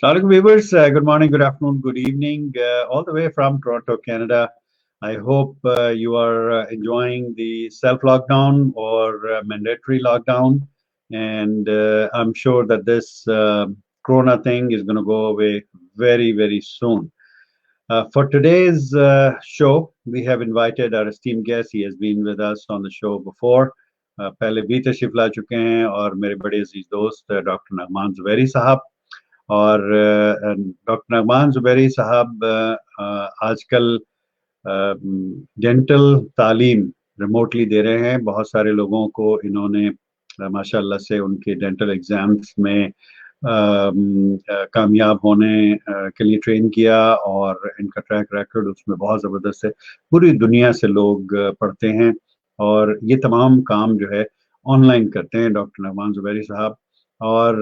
Assalamualaikum viewers, good morning, good afternoon, good evening, all the way from Toronto, Canada. I hope you are enjoying the self-lockdown or mandatory lockdown. And I'm sure that this Corona thing is going to go away very, very soon. For today's show, we have invited our esteemed guest. He has been with us on the show before. पहले भी तशरीफ ला चुके हैं और मेरे बड़े अजीज दोस्त doctor नगमान Zubairi साहब और डॉक्टर नगमान ज़ुबैरी साहब आजकल डेंटल तालीम रिमोटली दे रहे हैं। बहुत सारे लोगों को इन्होंने माशाल्लाह से उनके डेंटल एग्जाम्स में कामयाब होने के लिए ट्रेन किया और इनका ट्रैक रिकॉर्ड उसमें बहुत ज़बरदस्त है। पूरी दुनिया से लोग पढ़ते हैं और ये तमाम काम जो है ऑनलाइन करते हैं डॉक्टर नगमान ज़ुबैरी साहब। और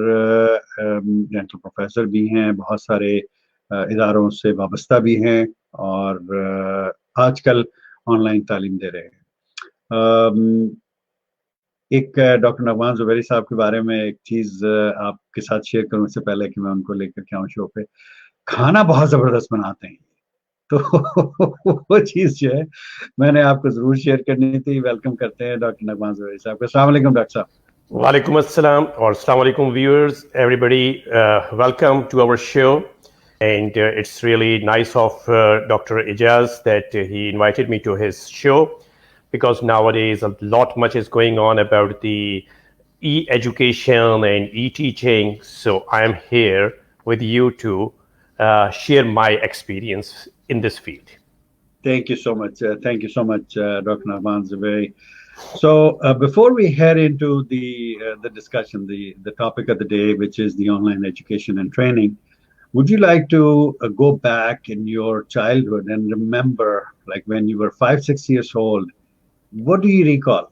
डेंटल प्रोफेसर भी हैं, बहुत सारे इदारों से वाबस्ता भी हैं और आजकल ऑनलाइन तालीम दे रहे हैं। एक डॉक्टर नगमान ज़ुबैरी साहब के बारे में एक चीज़ आपके साथ शेयर करूं इससे पहले कि मैं उनको लेकर के आऊँ शो पे। खाना बहुत ज़बरदस्त बनाते हैं, तो वो चीज़ जो है मैंने आपको ज़रूर शेयर करनी थी। वेलकम करते हैं डॉक्टर नगमान ज़ुबैरी साहब को। अस्सलाम वालेकुम डॉक्टर साहब। Walaikum assalam or assalamu alaikum viewers. Everybody, welcome to our show. And it's really nice of Dr. Aijaz that he invited me to his show, because nowadays a lot much is going on about the e-education and e-teaching. So I am here with you to share my experience in this field. Thank you so much. Thank you so much, Dr. Naghman Zuberi. So before we head into the discussion, the topic of the day, which is the online education and training, would you like to go back in your childhood and remember, like when you were 5, 6 years old, what do you recall?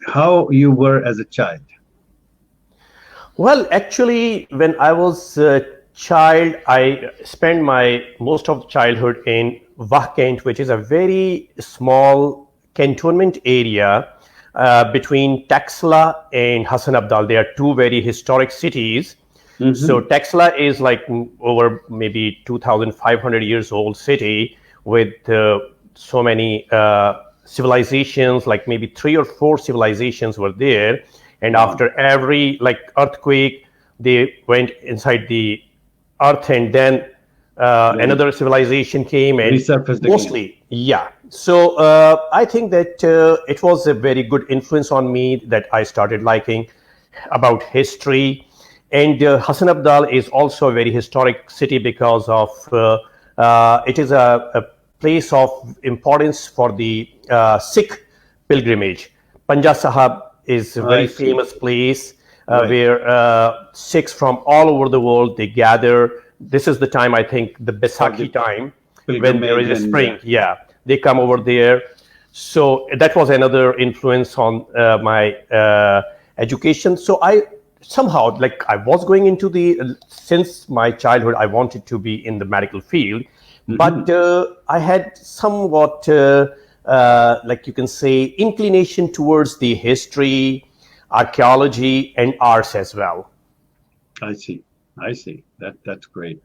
How you were as a child? Well, actually, when I was a child, I spent my most of childhood in Wahkent, which is a very small cantonment area between Taxila and Hassan Abdal. They are two very historic cities. Mm-hmm. So Taxila is like over maybe 2,500 years old city with so many civilizations, like maybe 3 or 4 civilizations were there. And after every like earthquake, they went inside the earth, and then another civilization came and mostly again. Yeah. So I think that it was a very good influence on me that I started liking about history. And Hassan Abdal is also a very historic city because of it is a place of importance for the Sikh pilgrimage. Panja Sahib is a very famous place where Sikhs from all over the world, they gather. This is the time, I think, the Baisakhi time, when there is a spring. Yeah, they come over there. So that was another influence on my education. So I somehow, like, I was going into since my childhood, I wanted to be in the medical field. Mm-hmm. But I had somewhat, like you can say, inclination towards the history, archaeology, and arts as well. I see. That's great,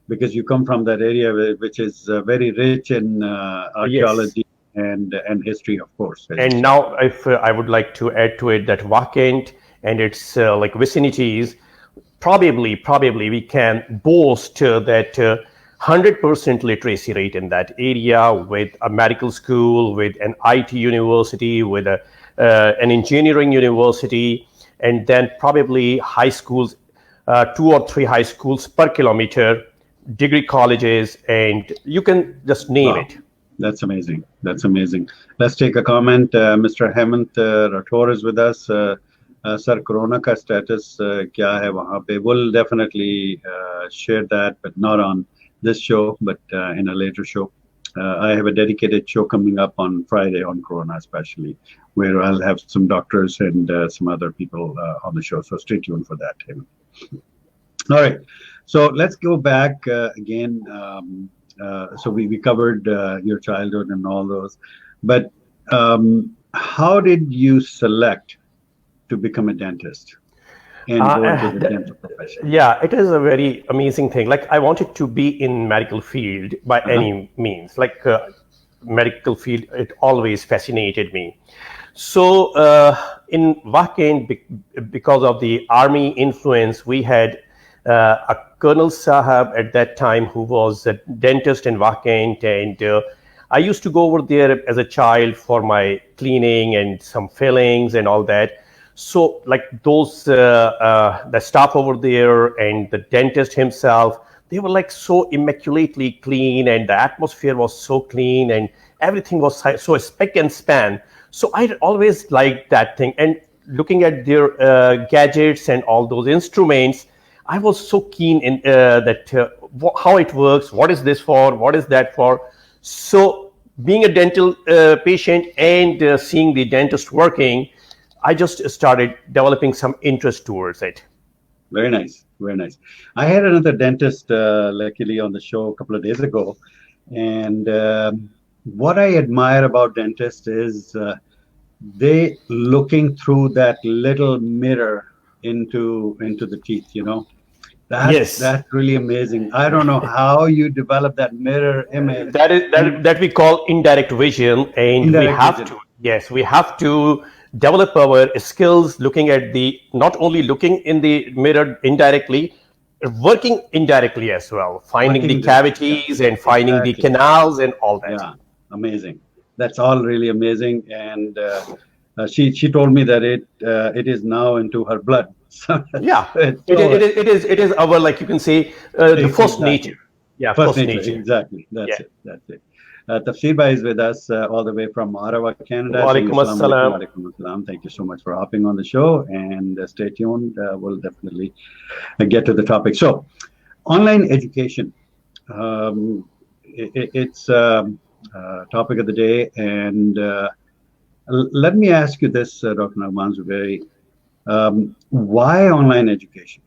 because you come from that area which is very rich in archaeology. Yes. and history, of course. And now, if I would like to add to it that Wahkent and its like vicinities, probably we can boast that 100% literacy rate in that area, with a medical school, with an IT university, with an engineering university, and then probably high schools, 2 or 3 high schools per kilometer, degree colleges, and you can just name it. That's amazing. Let's take a comment. Mr. Hemant Rathore is with us. Sir, Corona ka status kya hai wahan pe? We'll definitely share that, but not on this show, but in a later show. I have a dedicated show coming up on Friday on Corona especially, where I'll have some doctors and some other people on the show. So stay tuned for that. All right. So let's go back again. So we covered your childhood and all those, but how did you select to become a dentist? and go into the dental profession? Yeah, it is a very amazing thing. Like I wanted to be in medical field by any means. Like medical field, it always fascinated me. So in Wakend, because of the army influence, we had a Colonel Sahab at that time who was a dentist in Wakend, and I used to go over there as a child for my cleaning and some fillings and all that. So like those the staff over there and the dentist himself, they were like so immaculately clean, and the atmosphere was so clean, and everything was so spick and span. So I always liked that thing, and looking at their gadgets and all those instruments, I was so keen in that how it works, what is this for, what is that for. So being a dental patient and seeing the dentist working, I just started developing some interest towards it. Very nice, very nice. I had another dentist, luckily, on the show a couple of days ago, and what I admire about dentists is they looking through that little mirror into the teeth. You know, that's really amazing. I don't know how you develop that mirror image. That we call indirect vision, and we have to, yes, we have to develop our skills looking at the, not only looking in the mirror indirectly, working indirectly as well, finding the cavities and finding the canals and all that. Yeah, amazing. That's all really amazing. And she told me that it is now into her blood. Yeah, it is our, like you can say, the first nature. Yeah, first nature. Exactly. That's it. Tafsir Bhai is with us all the way from Ottawa, Canada. Walaikum assalam. Thank you so much for hopping on the show, and stay tuned. We'll definitely get to the topic. So, online education. It's topic of the day, and let me ask you this, Dr. Naghman Zuberi. Why online education?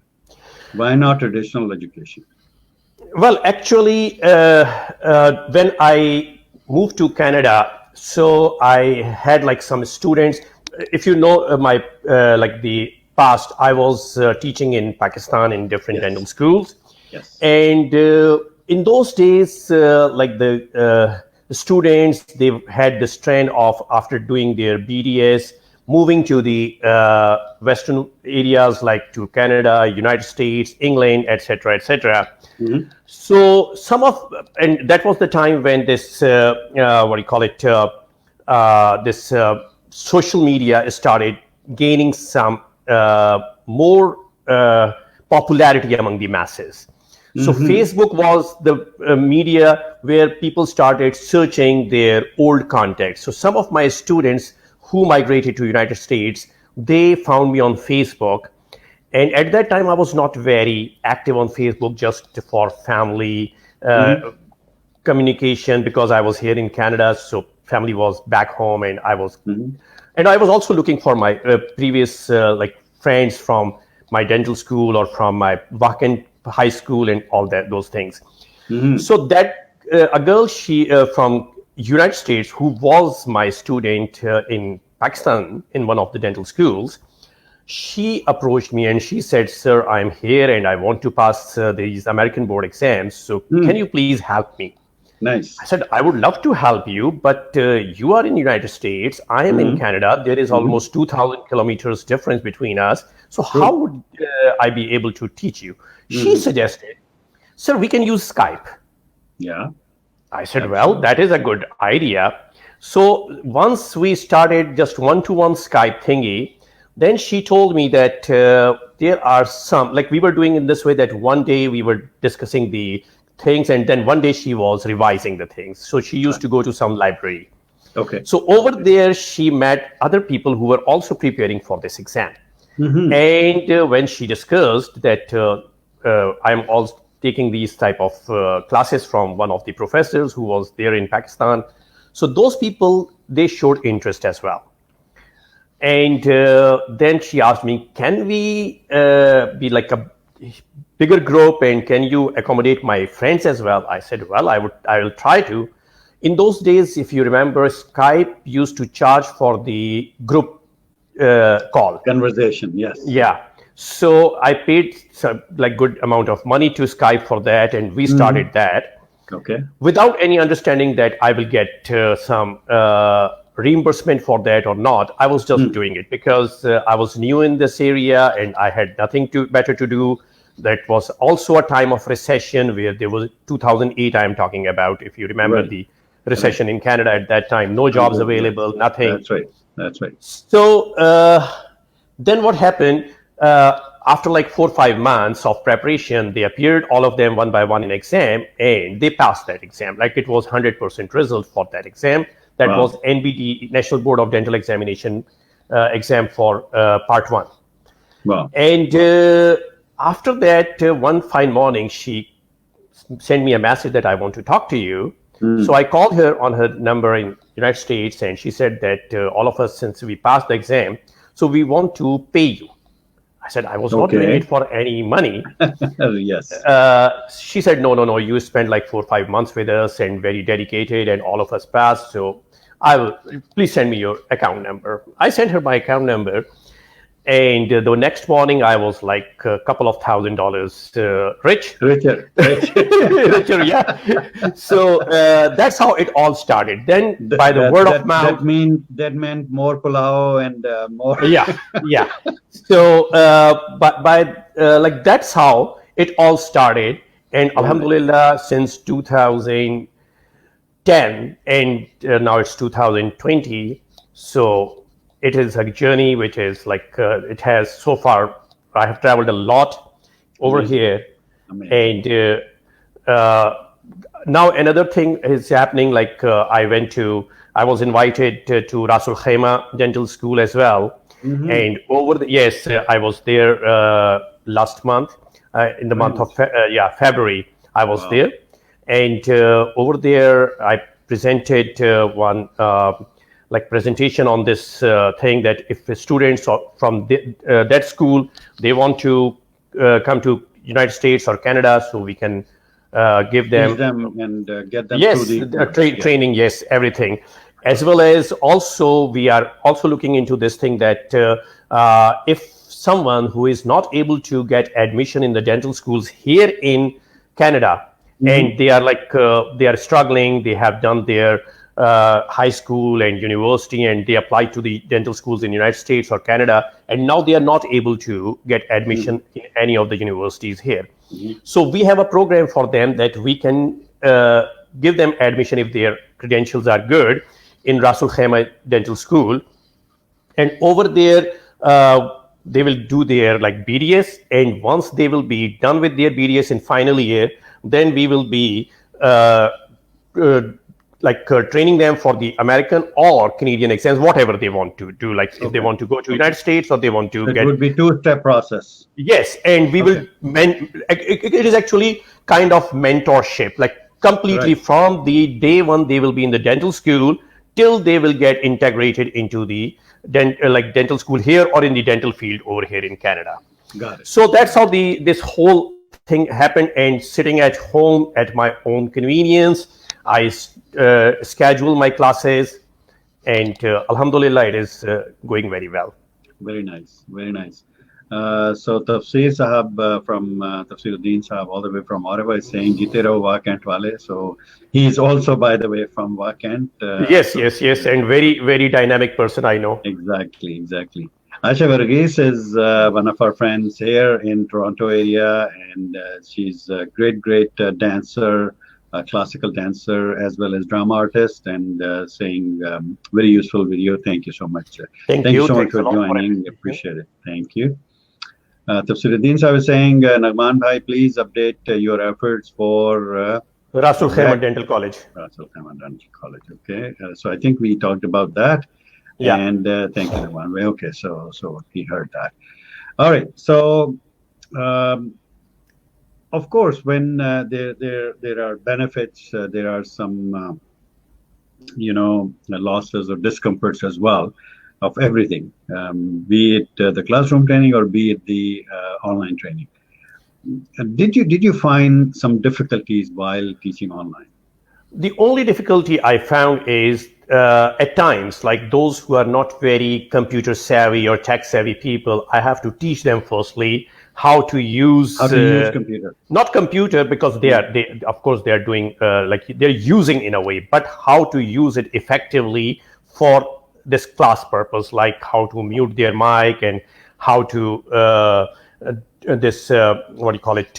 Why not traditional education? Well, actually, when I moved to Canada, so I had like some students. If you know my like the past, I was teaching in Pakistan in different dental schools, and in those days, like the students, they had this trend of, after doing their BDS, moving to the Western areas like to Canada, United States, England, etc., etc. So and that was the time when this what do you call it? This social media started gaining some more popularity among the masses. So Facebook was the media where people started searching their old contacts. So some of my students who migrated to United States, they found me on Facebook. And at that time, I was not very active on Facebook, just for family communication, because I was here in Canada. So family was back home, and I was, and I was also looking for my previous like friends from my dental school or from my Wacken high school and all that, those things. So that a girl, she from United States, who was my student in Pakistan in one of the dental schools, she approached me and she said, "Sir, I'm here and I want to pass these American board exams. So can you please help me?" Nice. I said, "I would love to help you, but you are in United States. I am in Canada. There is almost 2,000 kilometers difference between us. So how would I be able to teach you?" She suggested, "Sir, we can use Skype." Yeah. I said, "Well, that is a good idea." So once we started just one-to-one Skype thingy, then she told me that there are some, like we were doing in this way, that one day we were discussing the things, and then one day she was revising the things. So she used to go to some library. Okay. So over there, she met other people who were also preparing for this exam. And when she discussed that I'm also taking these type of classes from one of the professors who was there in Pakistan, so those people, they showed interest as well. And then she asked me, "Can we be like a bigger group, and can you accommodate my friends as well?" I said, "Well, I will try to." In those days, if you remember, Skype used to charge for the group call. Conversation, yes. Yeah. So I paid some like good amount of money to Skype for that, and we started that Okay. without any understanding that I will get some reimbursement for that or not. I was just doing it because I was new in this area and I had nothing better to do. That was also a time of recession where there was 2008. I am talking about. If you remember Right. the recession in Canada at that time, no jobs available, nothing. That's right. That's right. So then what happened? After like 4 or 5 months of preparation, they appeared all of them one by one in exam, and they passed that exam. Like it was 100% result for that exam. That Wow. was NBD, National Board of Dental Examination exam for part one. Wow. And after that, one fine morning, she sent me a message that I want to talk to you. So I called her on her number in United States, and she said that all of us, since we passed the exam, so we want to pay you. I said I was not doing Okay. it for any money. Yes. She said, no, you spent like 4 or 5 months with us and very dedicated, and all of us passed. So I will, please send me your account number. I sent her my account number. And the next morning, I was like a couple of $1,000 rich. Richer. Richer, yeah. So that's how it all started. Then by the word of mouth. That meant more pulao and more. Yeah. So like that's how it all started. And Alhamdulillah, since 2010, and now it's 2020. So it is a journey which is like it has so far. I have traveled a lot over here, and now another thing is happening. Like I was invited to Rasul Khaima Dental School as well, and I was there last month in the month of February. I was there, and over there I presented one. Like presentation on this thing that if students from that school, they want to come to United States or Canada, so we can give them and get them through the training, yes, everything. As well as also we are also looking into this thing that if someone who is not able to get admission in the dental schools here in Canada, and they are like they are struggling, they have done their high school and university, and they applied to the dental schools in United States or Canada, and now they are not able to get admission in any of the universities here. So we have a program for them that we can give them admission if their credentials are good in Rasul Khaima Dental School, and over there they will do their like BDS, and once they will be done with their BDS in final year, then we will be training them for the American or Canadian exams, whatever they want to do. Like if they want to go to United States or they want to it would be two-step process. Yes, and we will. It is actually kind of mentorship, like completely from the day one they will be in the dental school till they will get integrated into the dental school here or in the dental field over here in Canada. Got it. So that's how this whole thing happened. And sitting at home at my own convenience, I schedule my classes, and Alhamdulillah, it is going very well. Very nice, very nice. So Tafsir Sahab from Tafsiruddin Sahab, all the way from Ottawa, is saying Jite raho Wakant wale. So he's also, by the way, from Wakant. Yes, and very, very dynamic person, I know. Exactly. Aisha Varghese is one of our friends here in Toronto area, and she's a great dancer, a classical dancer, as well as drama artist, and saying very useful video. Thank you so much. Thank you so much for joining. Appreciate it. Thank you. Tafsiruddin Sahab is saying, Naghman bhai, please update your efforts for Rasul Khaima Dental College. Rasul Khaima Dental College. Okay. So I think we talked about that. Yeah. And thank you, Naghman. Okay. So he heard that. All right. So of course, when there are benefits, there are some losses or discomforts as well of everything, be it the classroom training or be it the online training. Did you find some difficulties while teaching online? The only difficulty I found is at times, like those who are not very computer savvy or tech savvy people, I have to teach them firstly how to use computer. not computer, because they of course they are doing like they're using in a way, but how to use it effectively for this class purpose, like how to mute their mic and how to this what do you call it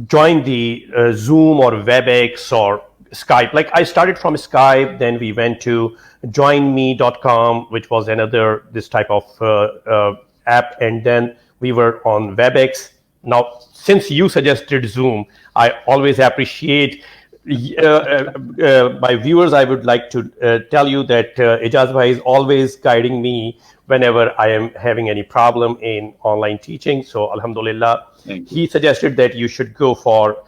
join the Zoom or WebEx or Skype. Like I started from Skype, then we went to joinme.com, which was another this type of app, and then we were on WebEx. Now, since you suggested Zoom, I always appreciate my viewers. I would like to tell you that Aijaz bhai is always guiding me whenever I am having any problem in online teaching. So, alhamdulillah, he suggested that you should go for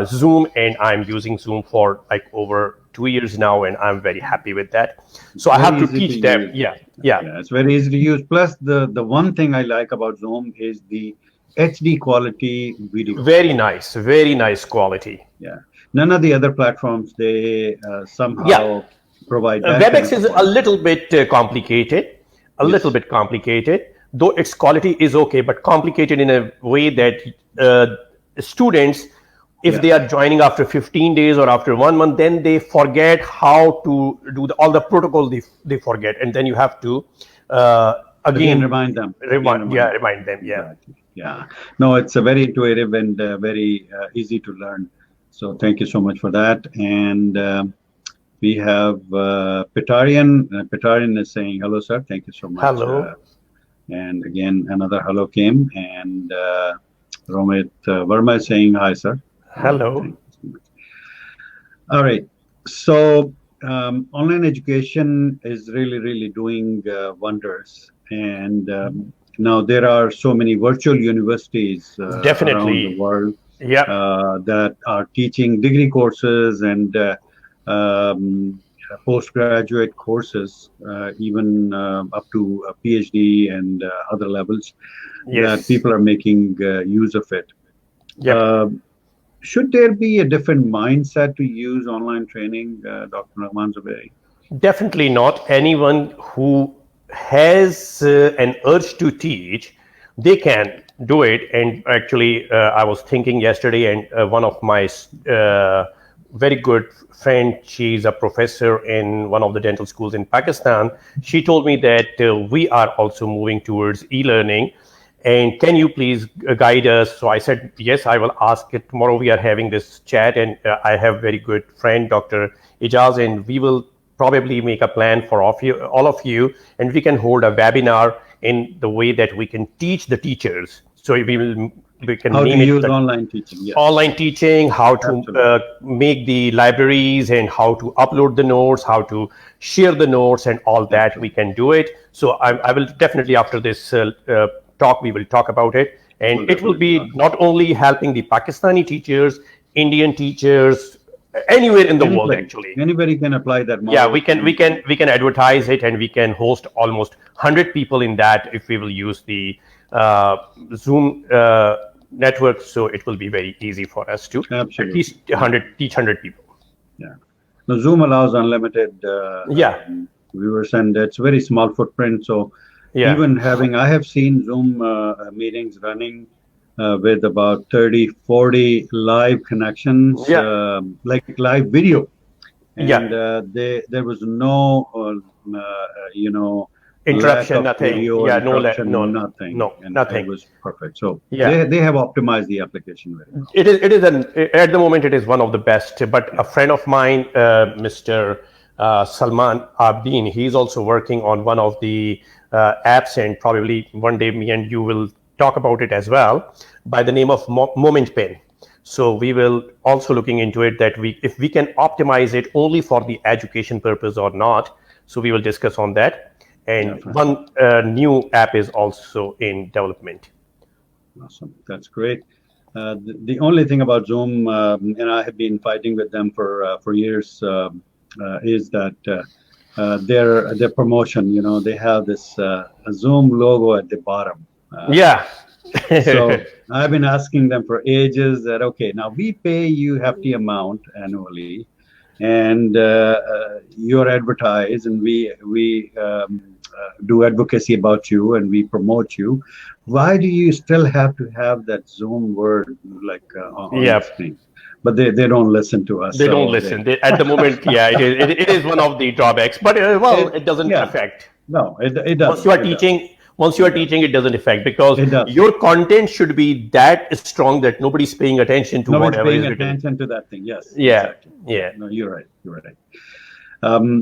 Zoom, and I'm using Zoom for like over 2 years now, and I'm very happy with that. So I have to teach them. Yeah, it's very easy to use. Plus, the one thing I like about Zoom is the HD quality video. Very nice quality. Yeah, none of the other platforms, they somehow provide that. WebEx is a little bit complicated, little bit complicated, though its quality is okay, but complicated in a way that students, if they are joining after 15 days or after 1 month, then they forget how to do all the protocol. They forget, and then you have to again remind them. Remind them. Yeah. No, it's a very intuitive and very easy to learn. So thank you so much for that. And we have Pitarian. Pitarian is saying hello, sir. Thank you so much. Hello. And again, another hello came. And Romit Verma is saying hi, sir. Hello. All right. So online education is really doing wonders. And now there are so many virtual universities around the world that are teaching degree courses and postgraduate courses, even up to a PhD and other levels that people are making use of it. Should there be a different mindset to use online training, Dr. Naghman Zuberi? Definitely not. Anyone who has an urge to teach, they can do it. And actually, I was thinking yesterday, and one of my very good friend, she's a professor in one of the dental schools in Pakistan. She told me that we are also moving towards e-learning. And can you please guide us? So I said, yes, I will ask it. Tomorrow we are having this chat, and I have very good friend, Dr. Aijaz, and we will probably make a plan for all of you, and we can hold a webinar in the way that we can teach the teachers. So we can how to use online teaching. Yes. Online teaching, how to make the libraries and how to upload the notes, how to share the notes and all that. We can do it. So I will definitely, after this talk, we will talk about it, and it will be not only helping the Pakistani teachers, Indian teachers, anywhere in the world. Actually, anybody can apply that model. Yeah, we can advertise it, and we can host almost 100 people in that if we will use the Zoom network. So it will be very easy for us to at least teach 100 people. Yeah, now Zoom allows unlimited viewers, and it's very small footprint. So even I have seen Zoom meetings running with about 30, 40 live connections, like live video. And there was no, interruption, nothing. Nothing. It was perfect. So they have optimized the application very well. At the moment, it is one of the best. But a friend of mine, Mr. Salman Abdeen, he's also working on one of the apps, and probably one day me and you will talk about it as well, by the name of Moment Pen. So we will also looking into it, that if we can optimize it only for the education purpose or not. So we will discuss on that. And one new app is also in development. Awesome, that's great. The only thing about Zoom, and I have been fighting with them for years, is that their promotion. They have this Zoom logo at the bottom. So I've been asking them for ages that, okay, now we pay you hefty amount annually, and you're advertised, and we do advocacy about you, and we promote you. Why do you still have to have that Zoom word like on Yeah, the screen? But they don't listen to us, they don't so they listen. At the moment, yeah, it is one of the drawbacks. But well, it it doesn't yeah, affect. no, it Once you doesn't, are teaching, it doesn't, it doesn't affect, because it doesn't. your content should be that strong that nobody's paying attention to Nobody's whatever paying is written. attention to that thing. Yes, Yeah, exactly. Yeah, yeah. no, you're right. You're right.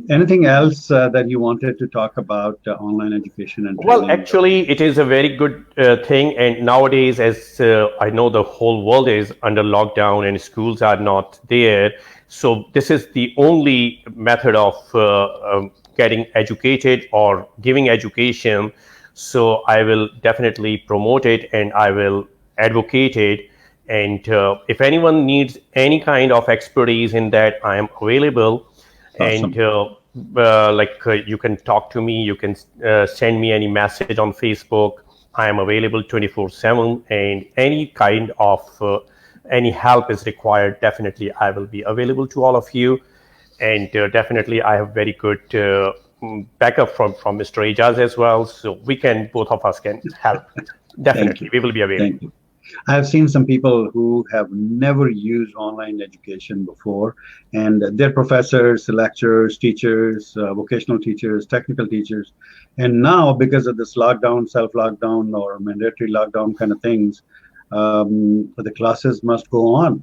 Anything else that you wanted to talk about online education and Well, training, Dr. actually, it is a very good thing. And nowadays, as I know, the whole world is under lockdown and schools are not there. So, this is the only method of getting educated or giving education. So, I will definitely promote it and I will advocate it. And if anyone needs any kind of expertise in that, I am available. And Awesome. you can talk to me, you can send me any message on Facebook. I am available 24/7, and any kind of any help is required, definitely I will be available to all of you. And definitely I have very good backup from Mr. Aijaz as well, so we can, both of us can help. Thank Definitely you. we will be available. Thank you. I have seen some people who have never used online education before, and they're professors, lecturers, teachers, vocational teachers, technical teachers. And now, because of this lockdown, self lockdown, or mandatory lockdown kind of things, the classes must go on.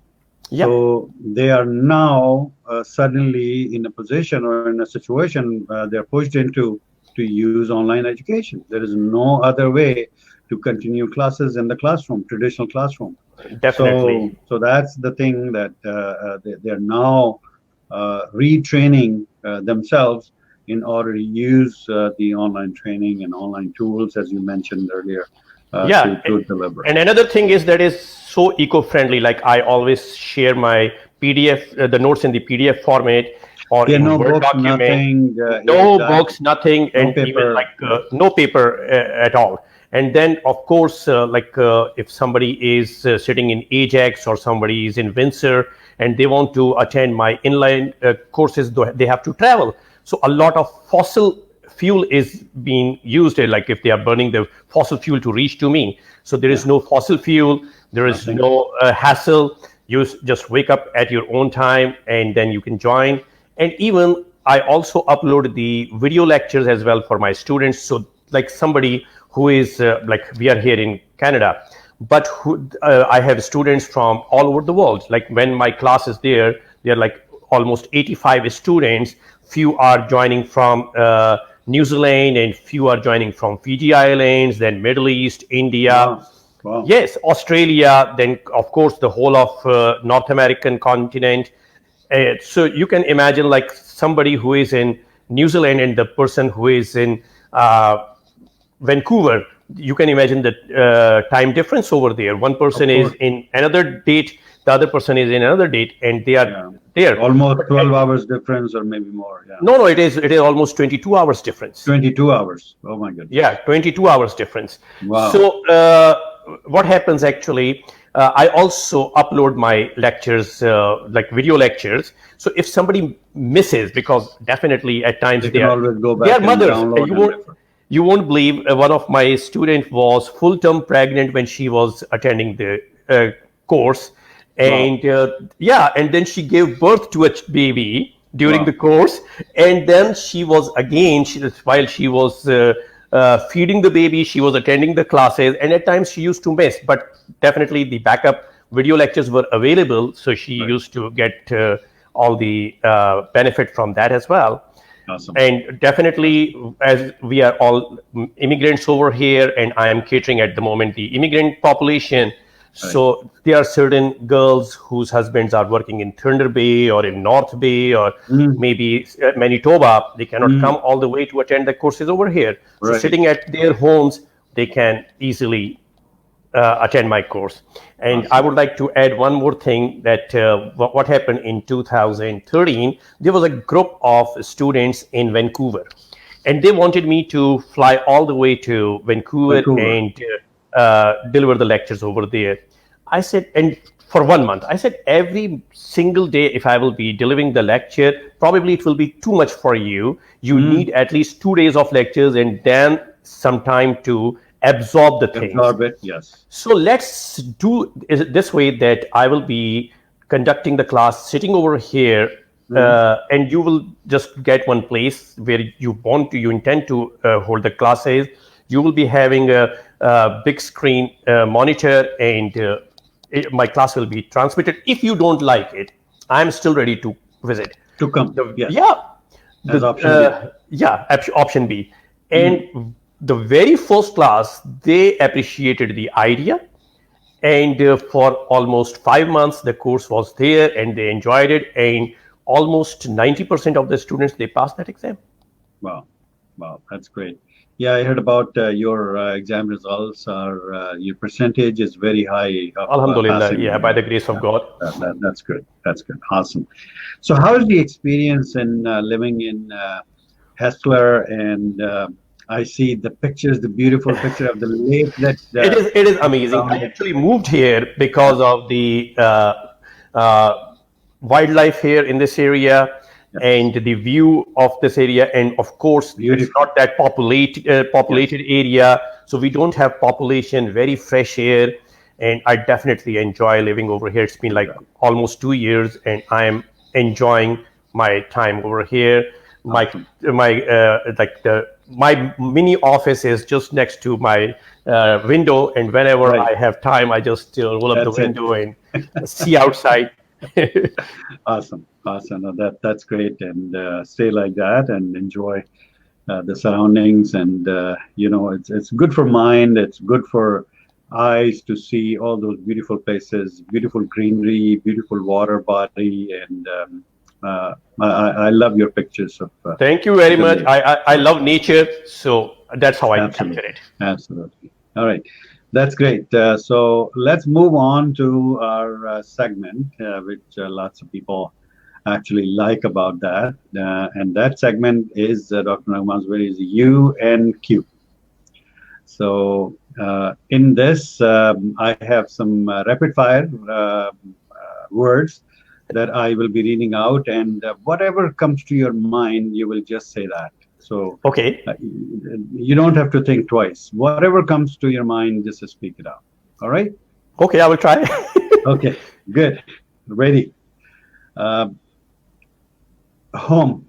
Yeah. So they are now suddenly in a position or in a situation they're pushed into to use online education. There is no other way to continue classes in the classroom, traditional classroom. Definitely. So that's the thing that they're now retraining themselves in order to use the online training and online tools, as you mentioned earlier, Yeah, to deliver. and another thing is that is so eco-friendly. Like, I always share my PDF, the notes in the PDF format or Yeah, in no Word books, document. nothing. Yeah, No exactly. books, nothing, No and even paper. like no paper at all. And then, of course, if somebody is sitting in Ajax or somebody is in Windsor and they want to attend my inline courses, they have to travel. So a lot of fossil fuel is being used, like if they are burning the fossil fuel to reach to me. So there is Yeah, no fossil fuel, there is nothing. no hassle. You just wake up at your own time and then you can join. And even I also upload the video lectures as well for my students. So like somebody who is like, we are here in Canada, but I have students from all over the world. Like, when my class is there, they are like almost 85 students. Few are joining from New Zealand, and few are joining from Fiji Islands, then Middle East, India, Wow. Wow. yes, Australia, then of course the whole of North American continent. So you can imagine, like, somebody who is in New Zealand and the person who is in Vancouver. You can imagine the time difference over there. One Of person is course. in another date, the other person is in another date, and they are Yeah. there. Almost But 12 hours difference or maybe more. Yeah. no, it is almost 22 hours difference. 22 hours. Oh my Yeah, goodness. 22 hours difference. Wow. So what happens actually, I also upload my lectures, like video lectures. So if somebody misses, because definitely at times They can always go they are back and mothers, and download and refer. you won't believe, one of my student was full term pregnant when she was attending the course. Wow. And yeah, and then she gave birth to a baby during the Wow. course. And then she was again, while she was feeding the baby, she was attending the classes, and at times she used to miss, but definitely the backup video lectures were available, so she Right. used to get all the benefit from that as well. Awesome. And definitely, as we are all immigrants over here, and I am catering at the moment the immigrant population. Right. So there are certain girls whose husbands are working in Thunder Bay or in North Bay or Mm. maybe Manitoba. They cannot come Mm. all the way to attend the courses over here. So Right. sitting at their homes, they can easily attend my course. And I Awesome. would like to add one more thing, that what happened in 2013, there was a group of students in Vancouver, and they wanted me to fly all the way to Vancouver Vancouver. and deliver the lectures over there. I said, and for 1 month, I said, every single day, if I will be delivering the lecture, probably it will be too much for you. You need at least 2 days of lectures and then some time to absorb the things. Absorb it, yes. So let's do it this way, that I will be conducting the class sitting over here, and you will just get one place where you intend to hold the classes. You will be having a big screen monitor, and my class will be transmitted. If you don't like it, I'm still ready to visit. To come, yes. Yeah. As option B. Yeah, option B. And the very first class, they appreciated the idea. And for almost 5 months, the course was there and they enjoyed it. And almost 90% of the students, they passed that exam. Wow. Wow, that's great. Yeah, I heard about your exam results. Your percentage is very high. Alhamdulillah, yeah, by the grace of God. That's good. That's good. Awesome. So, how is the experience in living in Hessler? And I see the pictures, the beautiful picture of the lake. It is amazing. I actually moved here because of the wildlife here in this area. Yes. And the view of this area, and of course, it's not that populated area, so we don't have population, very fresh air, and I definitely enjoy living over here. It's been like almost 2 years, and I am enjoying my time over here. My mini office is just next to my window, and whenever I have time, I just roll up the window and see outside. Awesome. No, that's great, and stay like that and enjoy the surroundings. And it's good for mind. It's good for eyes to see all those beautiful places, beautiful greenery, beautiful water body, and I love your pictures of. Thank you very much. I love nature, so that's how I capture it. Absolutely. All right. That's great. So let's move on to our segment, which lots of people actually like about that. And that segment is Dr. Naghman Zuberi's U and Q. So in this, I have some rapid fire words that I will be reading out, and whatever comes to your mind, you will just say that. So okay, you don't have to think twice. Whatever comes to your mind, just speak it out. All right? Okay, I will try. Okay, good. Ready? Home.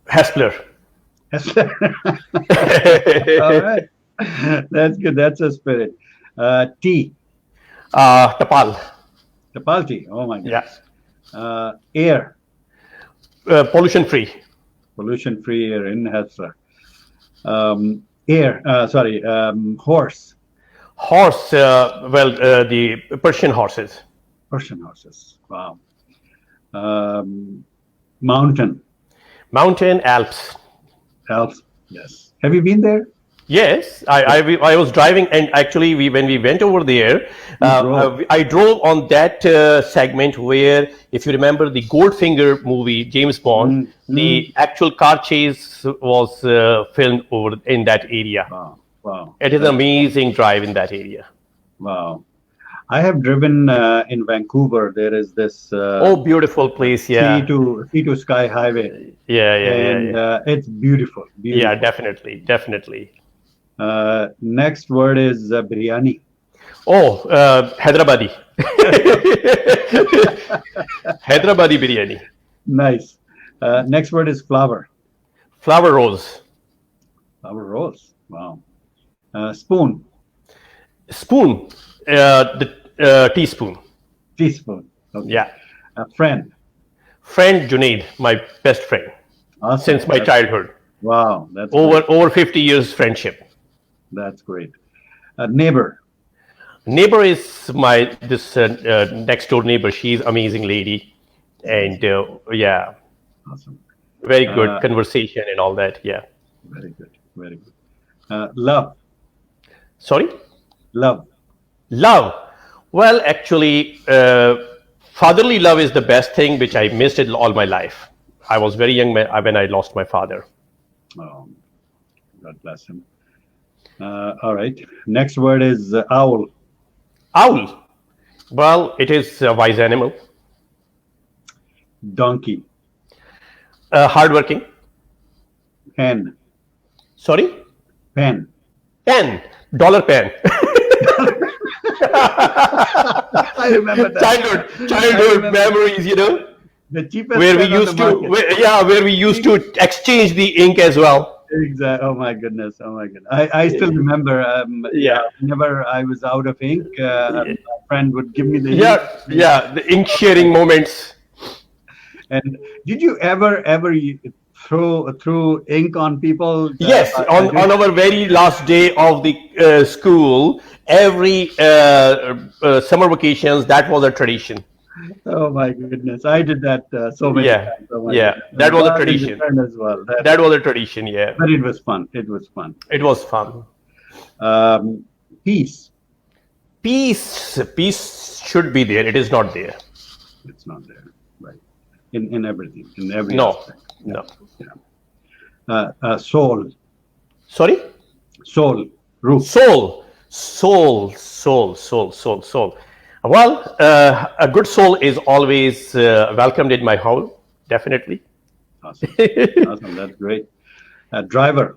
Hessler. Hessler. All right. That's good. That's a spirit. Tea. Tapal. Tapal tea. Oh my gosh. Yeah. Air. Pollution free. Pollution free air in Hessler. Horse. Horse. The Persian horses. Persian horses. Wow. Mountain. Mountain. Alps. Alps. Yes. Have you been there? Yes, I was driving, and actually when we went over there, I drove on that segment where, if you remember the Goldfinger movie, James Bond, the actual car chase was filmed over in that area. Wow. It is an amazing drive in that area. Wow. I have driven in Vancouver. There is this beautiful place, yeah. Sea to Sky Highway. Yeah. It's beautiful. Yeah, definitely. Next word is biryani. Oh, Hyderabadi. Hyderabadi biryani. Nice. Next word is flower. Flower rose. Flower rose. Wow. Spoon. Spoon. The teaspoon. Teaspoon. Okay. Yeah. Friend. Friend Junaid, my best friend. Awesome. Since my childhood. Wow. That's over 50 years friendship. That's great. Neighbor. Neighbor is this next door neighbor. She's amazing lady, and yeah, awesome. Very good conversation and all that. Yeah. Very good. Love. Sorry. Love. Well, actually, fatherly love is the best thing, which I missed it all my life. I was very young when I lost my father. Oh, God bless him. All right. Next word is owl. Owl. Well, it is a wise animal. Donkey. Hardworking. Pen. Sorry? Pen. Pen. Dollar pen. I remember that. Childhood memories, The cheapest where we pen on the used to, market. where we used to exchange the ink as well. Exactly. Oh my goodness. Oh my goodness. I still remember. Yeah. Yeah. Whenever I was out of ink, a friend would give me the ink. Yeah, the ink sharing moments. And did you ever throw ink on people? Yes, on our very last day of the school, every summer vacations, that was a tradition. Oh my goodness, I did that so many Yeah, times. Oh my yeah, goodness. that was a Well, in tradition. return as well. That was a tradition, yeah. But it was fun. It was fun. It was fun. Peace. Peace should be there. It is not there. It's not there, right? In everything, in every No, aspect. no. Yeah. Soul. Sorry? Soul. Ruh. Soul. Well, a good soul is always welcomed in my home, definitely. Awesome. Awesome. That's great. Driver.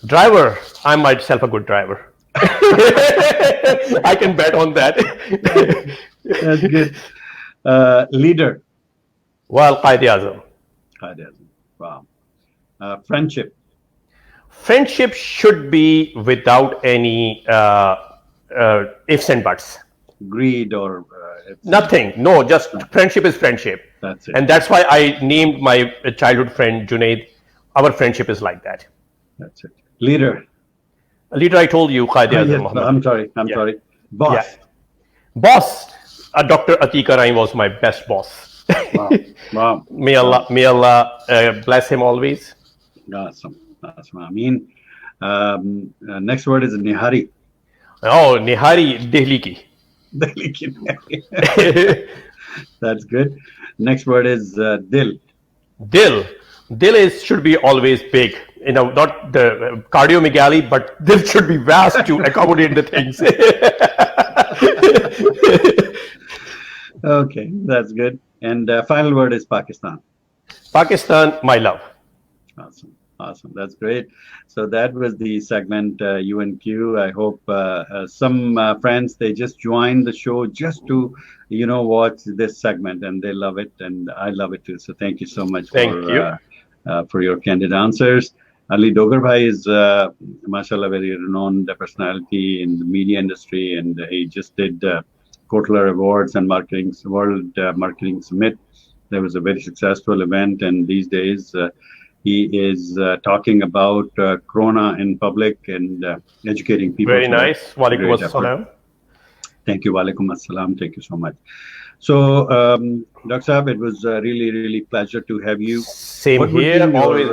Driver, I'm myself a good driver. I can bet on that. That's good. Leader. Well, Aijaz. Wow. Friendship. Friendship should be without any ifs and buts. Greed or Nothing. No, just friendship is friendship. That's it. And that's why I named my childhood friend Junaid. Our friendship is like that. That's it. Leader. Leader, I told you, Qaid Azam Yes, Muhammad. I'm sorry. Boss. Yeah. Boss, Dr. Atika Rai was my best boss. Wow. May Allah bless him always. Awesome. I mean, next word is Nihari. Oh, Nihari Delhi ki. That's good. Next word is Dil. Dil should be always big. Not the cardiomegaly, but dil should be vast to accommodate the things. Okay, that's good. And final word is Pakistan. Pakistan, my love. Awesome. That's great. So that was the segment UNQ. I hope some friends, they just joined the show just to, watch this segment, and they love it, and I love it too. So thank you so much for your candid answers. Ali Dogar Bhai is, mashallah, very renowned personality in the media industry, and he just did Kotler Awards and World Marketing Summit. That was a very successful event, and these days he is talking about Corona in public and educating people. Very nice. Walaikum assalam. Thank you. Walaikum assalam. Thank you so much. So, Dr. Saab, it was really, really pleasure to have you. Same here. Always.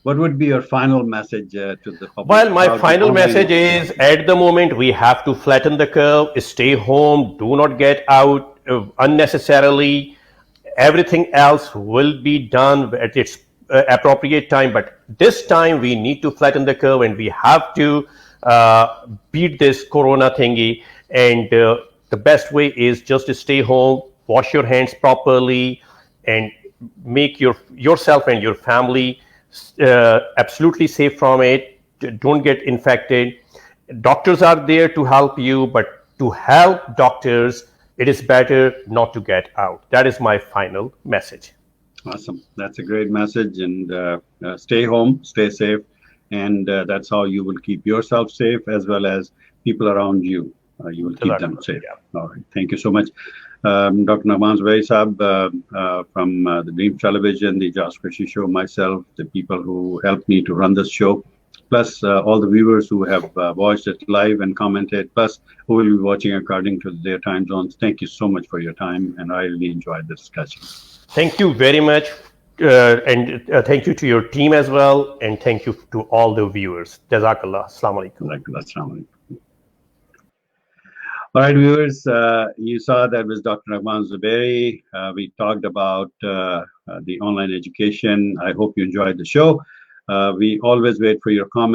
What would be your final message to the public? Well, my final message is, at the moment, we have to flatten the curve, stay home, do not get out unnecessarily. Everything else will be done at its appropriate time, but this time we need to flatten the curve, and we have to beat this corona thingy. And the best way is just to stay home, wash your hands properly, and make yourself and your family absolutely safe from it. Don't get infected. Doctors are there to help you, but to help doctors, it is better not to get out. That is my final message. Awesome. That's a great message. And stay home, stay safe. And that's how you will keep yourself safe, as well as people around you. You will keep them safe. Yeah. All right. Thank you so much. Dr. Naghman Zuberi Saab from the Dream Television, the Aijaz Qureshi Show, myself, the people who helped me to run this show, plus all the viewers who have watched it live and commented, plus who will be watching according to their time zones. Thank you so much for your time, and I really enjoyed the discussion. Thank you very much, and thank you to your team as well, and thank you to all the viewers. Jazakallah. Assalamu alaikum. Assalamu alaikum. All right, viewers, you saw that was Dr. Naghman Zuberi. We talked about the online education. I hope you enjoyed the show. We always wait for your comments.